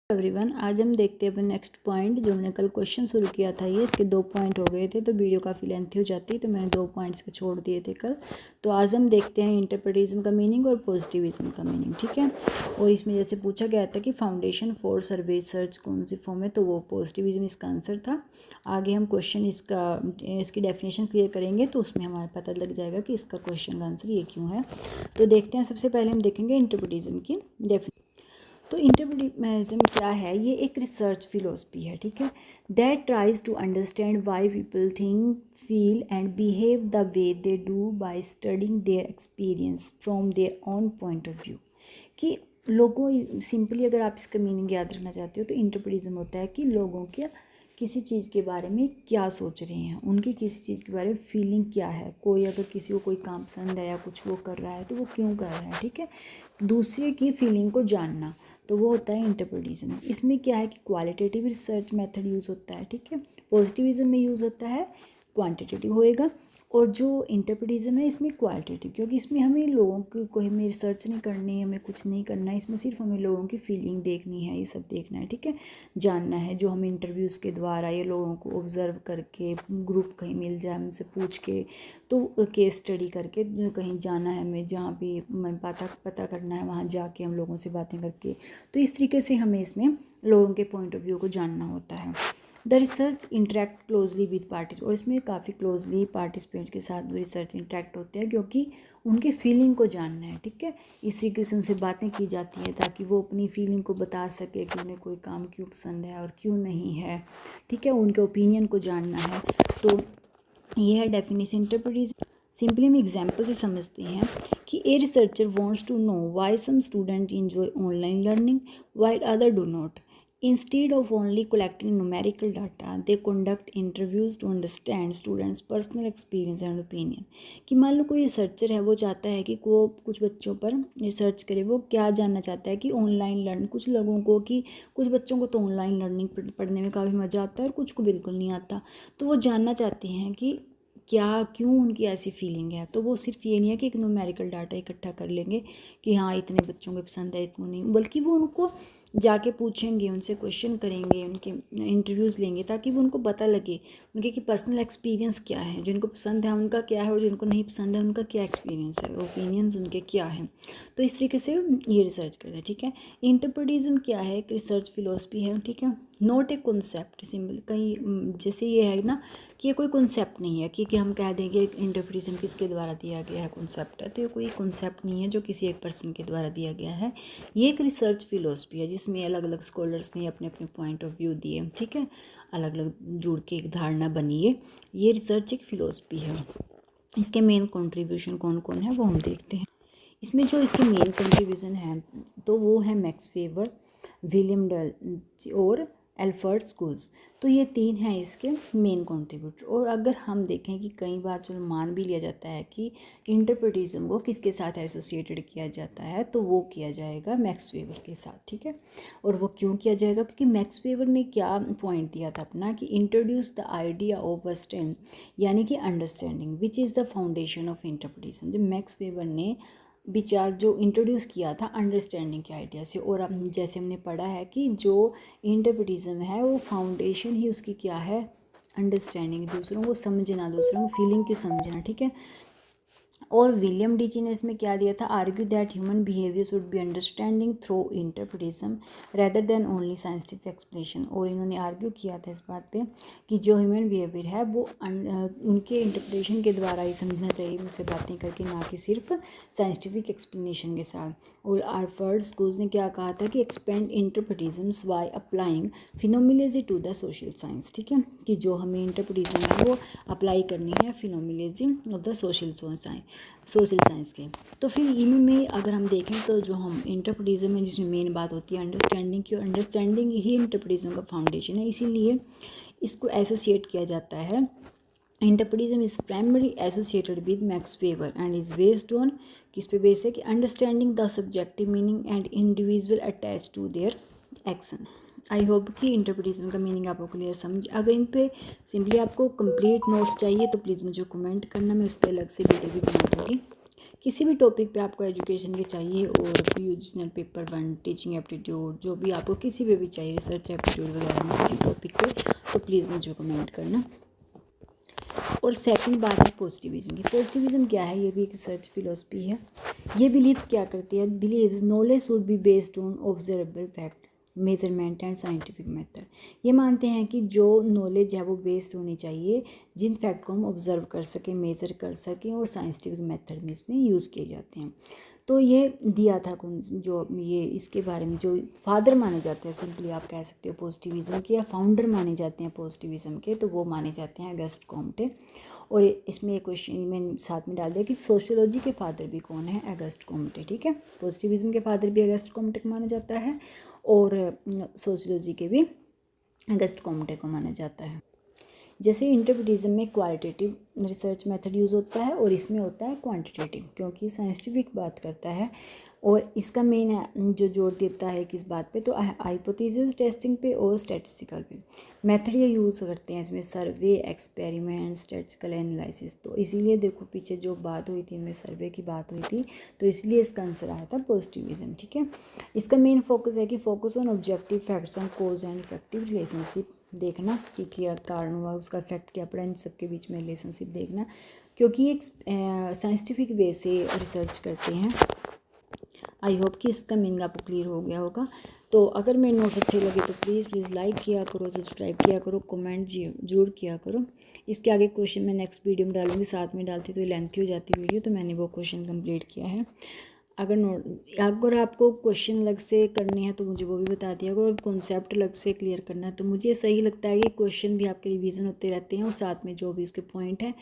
Everyone, आज हम देखते हैं अपने नेक्स्ट पॉइंट जो मैंने कल क्वेश्चन शुरू किया था। ये इसके 2 पॉइंट हो गए थे तो वीडियो काफ़ी लेंथी हो जाती, तो मैंने 2 पॉइंट्स के छोड़ दिए थे कल। तो आज हम देखते हैं इंटरप्रेटिज्म का मीनिंग और पॉजिटिविज्म का मीनिंग, ठीक है। और इसमें जैसे पूछा गया था कि फाउंडेशन फॉर सर्वे रिसर्च कौन सी फॉर्म है, तो वो पॉजिटिविज्म इसका आंसर था। आगे हम क्वेश्चन इसकी डेफिनेशन क्लियर करेंगे तो उसमें हमारा पता लग जाएगा कि इसका क्वेश्चन का आंसर ये क्यों है। तो देखते हैं, सबसे पहले हम देखेंगे इंटरप्रेटिज्म की डेफिनेशन। तो इंटरप्रेटिज्म क्या है? ये एक रिसर्च फिलोसफी है, ठीक है, that tries to understand why people think, feel and behave the way they do by studying their experience from their own point of view. कि लोगों, सिंपली अगर आप इसका मीनिंग याद रखना चाहते हो तो इंटरप्रेटिज्म होता है कि लोगों के किसी चीज़ के बारे में क्या सोच रहे हैं, उनकी किसी चीज़ के बारे में फीलिंग क्या है। कोई अगर किसी को कोई काम पसंद है या कुछ वो कर रहा है तो वो क्यों कर रहा है, ठीक है, दूसरे की फीलिंग को जानना, तो वो होता है इंटरप्रेटिज्म। इसमें क्या है कि क्वालिटेटिव रिसर्च मेथड यूज़ होता है, ठीक है। पॉजिटिविज्म में यूज़ होता है क्वांटिटेटिव होएगा, और जो इंटरप्रेटिज्म है इसमें क्वालिटेटिव, क्योंकि इसमें हमें लोगों को हमें रिसर्च नहीं करनी है, हमें कुछ नहीं करना है, इसमें सिर्फ हमें लोगों की फीलिंग देखनी है, ये सब देखना है, ठीक है, जानना है। जो हम इंटरव्यूज़ के द्वारा ये लोगों को ऑब्ज़र्व करके, ग्रुप कहीं मिल जाए उनसे पूछ के, तो केस स्टडी करके कहीं जाना है हमें, जहाँ भी मैं पता करना है, वहाँ जाके हम लोगों से बातें करके, तो इस तरीके से हमें इसमें लोगों के पॉइंट ऑफ व्यू को जानना होता है। The research interact closely with participant, और इसमें काफ़ी क्लोजली पार्टिसिपेंट्स के साथ वो रिसर्च इंटरेक्ट होते हैं, क्योंकि उनके फीलिंग को जानना है, ठीक है। इसी किस्म से बातें की जाती हैं ताकि वो अपनी फीलिंग को बता सके कि उन्हें कोई काम क्यों पसंद है और क्यों नहीं है, ठीक है, उनके ओपिनियन को जानना है। तो ये है डेफिनेशन इंटरप्रेटिज्म। सिंपली हम एग्जाम्पल से समझते हैं कि a researcher wants to know why some student enjoy online learning while other do not. Instead of only collecting numerical data, they conduct interviews to understand students' personal experience and opinion। कि मान लो कोई researcher है, वो चाहता है कि वो कुछ बच्चों पर रिसर्च करे, वो क्या जानना चाहता है कि ऑनलाइन लर्न, कुछ लोगों को, कि कुछ बच्चों को तो ऑनलाइन लर्निंग पढ़ने में काफ़ी मज़ा आता है और कुछ को बिल्कुल नहीं आता, तो वो जानना चाहते हैं कि क्यों उनकी ऐसी फीलिंग है। तो वो सिर्फ ये नहीं है कि एक न्यूमेरिकल डाटा इकट्ठा कर लेंगे कि हाँ इतने बच्चों को पसंद है, इतने नहीं, बल्कि वो उनको जाके पूछेंगे, उनसे क्वेश्चन करेंगे, उनके इंटरव्यूज़ लेंगे, ताकि वो उनको पता लगे उनके कि पर्सनल एक्सपीरियंस क्या है, जिनको पसंद है उनका क्या है और जिनको नहीं पसंद है उनका क्या एक्सपीरियंस है, ओपिनियंस उनके क्या हैं। तो इस तरीके से ये रिसर्च करते हैं, ठीक है। इंटरप्रेटिज्म क्या है? एक रिसर्च फिलोसफी है, ठीक है, नॉट ए कॉन्सेप्ट। सिंपल कहीं जैसे ये है ना कि ये कोई कॉन्सेप्ट नहीं है कि हम कह देंगे इंटरप्रेटिज्म किसके द्वारा दिया गया है, कॉन्सेप्ट है, तो ये कोई कॉन्सेप्ट नहीं है जो किसी एक पर्सन के द्वारा दिया गया है। ये एक रिसर्च फिलोसफी है जिसमें अलग अलग स्कॉलर्स ने अपने अपने पॉइंट ऑफ व्यू दिए, ठीक है, अलग अलग जुड़ के एक धारणा बनी है। ये रिसर्च एक फिलोसफी है। इसके मेन कंट्रीब्यूशन कौन कौन है वो हम देखते हैं। इसमें जो इसके मेन कंट्रीब्यूशन है तो वो है मैक्स वेबर, विलियम डल और एल्फ्रेड स्कूल्स। तो ये 3 हैं इसके मेन कंट्रीब्यूटर। और अगर हम देखें कि कई बार जो मान भी लिया जाता है कि इंटरप्रेटिज्म को किसके साथ एसोसिएटेड किया जाता है, तो वो किया जाएगा मैक्स वेबर के साथ, ठीक है। और वो क्यों किया जाएगा? क्योंकि मैक्स वेबर ने क्या पॉइंट दिया था अपना कि इंट्रोड्यूस द आइडिया ऑफ अस्टेंड, यानी कि understanding which is the foundation of interpretism. जो मैक्स वेबर ने विचार जो इंट्रोड्यूस किया था अंडरस्टैंडिंग के आइडिया से। और अब जैसे हमने पढ़ा है कि जो इंटरप्रेटिज्म है वो फाउंडेशन ही उसकी क्या है? अंडरस्टैंडिंग, दूसरों को समझना, दूसरों की फीलिंग को समझना, ठीक है। और विलियम डीची ने इसमें क्या दिया था? Argue that human behaviour should be understanding through interpretation rather than only scientific explanation. और इन्होंने आर्ग्यू किया था इस बात पे कि जो ह्यूमन बिहेवियर है वो उनके इंटरप्रिटेशन के द्वारा ही समझना चाहिए, उनसे बातें करके, ना कि सिर्फ साइंटिफिक एक्सप्लेनेशन के साथ। और एल्फ्रेड स्कूल्स ने क्या कहा था कि expand interpretism by applying phenomenology to the social science, ठीक है, कि जो हमें इंटरप्रिटिज्म है वो अप्लाई करनी है phenomenology of the social science के। तो फिर इनमें अगर हम देखें तो जो हम इंटरप्रेटिज्म है जिसमें मेन बात होती है अंडरस्टैंडिंग की, और अंडरस्टैंडिंग ही इंटरप्रेटिज्म का फाउंडेशन है, इसीलिए इसको एसोसिएट किया जाता है। Interpretism is primary associated with Max Weber and is based on, किस पे बेस है कि understanding the subjective meaning and individual attach to their action. I hope कि इंटरप्रेटिज्म का मीनिंग आपको क्लियर समझ। अगर इन पे सिंपली आपको कंप्लीट नोट्स चाहिए तो प्लीज़ मुझे कमेंट करना, मैं उस पर अलग से वीडियो भी बना दूँगी किसी भी टॉपिक पे आपको एजुकेशन के चाहिए और यूजीसी पेपर 1 टीचिंग एप्टीट्यूड जो भी आपको किसी पे भी चाहिए रिसर्च एप्टीट्यूड वगैरह में किसी टॉपिक पे, तो प्लीज़ मुझे कमेंट करना। और सेकंड बात है पॉजिटिविज्म की। पॉजिटिविज्म क्या है? ये भी एक रिसर्च फिलोसफी है। ये बिलीव्स क्या करती है? Believes knowledge should be based on observable fact measurement and scientific method. ये मानते हैं कि जो नॉलेज है वो बेस्ड होनी चाहिए जिन फैक्ट को हम ऑब्जर्व कर सकें, मेज़र कर सकें और साइंटिफिक मेथड में इसमें यूज़ किए जाते हैं। तो ये दिया था जो ये इसके बारे में जो फादर माने जाते हैं, सिंपली आप कह सकते हो पॉजिटिविज्म के, या फाउंडर माने जाते हैं पॉजिटिविज्म के, तो वो माने जाते हैं अगस्ट कॉम्टे। और इसमें एक क्वेश्चन मैंने साथ में डाल दिया कि सोशियोलॉजी के फादर भी कौन है? August Comte. ठीक है, पॉजिटिविज्म के फादर भी अगस्ट कॉम्टे को माना जाता है और सोशियोलॉजी के भी अगस्ट कॉम्टे को माना जाता है। जैसे इंटरप्रिटिज्म में क्वालिटेटिव रिसर्च मेथड यूज़ होता है और इसमें होता है क्वांटिटेटिव, क्योंकि साइंटिफिक बात करता है और इसका मेन जो जोर देता है किस बात पे? तो हाइपोथेसिस टेस्टिंग पे और स्टैटिस्टिकल पे। मेथड ये यूज़ करते हैं इसमें सर्वे, एक्सपेरिमेंट, स्टैटिस्टिकल एनालिसिस। तो इसीलिए देखो पीछे जो बात हुई थी इनमें सर्वे की बात हुई थी, तो इसलिए इसका आंसर आया था पॉजिटिविज्म। ठीक है, इसका मेन फोकस है कि focus on objective facts on cause and effective relationship, देखना कि क्या कारण हुआ, उसका इफेक्ट क्या पड़ा, इन सबके बीच में रिलेशनशिप देखना, क्योंकि एक साइंटिफिक वे से रिसर्च करते हैं। आई होप कि इसका मीनिंग आपको क्लियर हो गया होगा। तो अगर मेरे नोट्स अच्छे लगे तो प्लीज़ लाइक किया करो, सब्सक्राइब किया करो, कमेंट जरूर किया करो। इसके आगे क्वेश्चन मैं नेक्स्ट वीडियो में डालूंगी, साथ में डालती तो ये लेंथी हो जाती वीडियो, तो मैंने वो क्वेश्चन कंप्लीट किया है। अगर आपको क्वेश्चन अलग से करने हैं तो मुझे वो भी बता दिया। अगर कॉन्सेप्ट अलग से क्लियर करना है तो मुझे सही लगता है कि क्वेश्चन भी आपके रिवीजन होते रहते हैं और साथ में जो भी उसके पॉइंट हैं,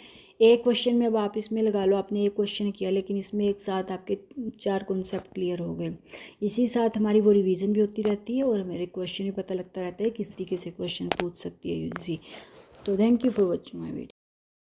एक क्वेश्चन में अब आप इसमें लगा लो आपने एक क्वेश्चन किया लेकिन इसमें एक साथ आपके 4 कॉन्सेप्ट क्लियर हो गए, इसी साथ हमारी वो रिवीजन भी होती रहती है और मेरे क्वेश्चन भी पता लगता रहता है किस तरीके से क्वेश्चन पूछ सकती है यूजीसी। तो thank you for watching my video.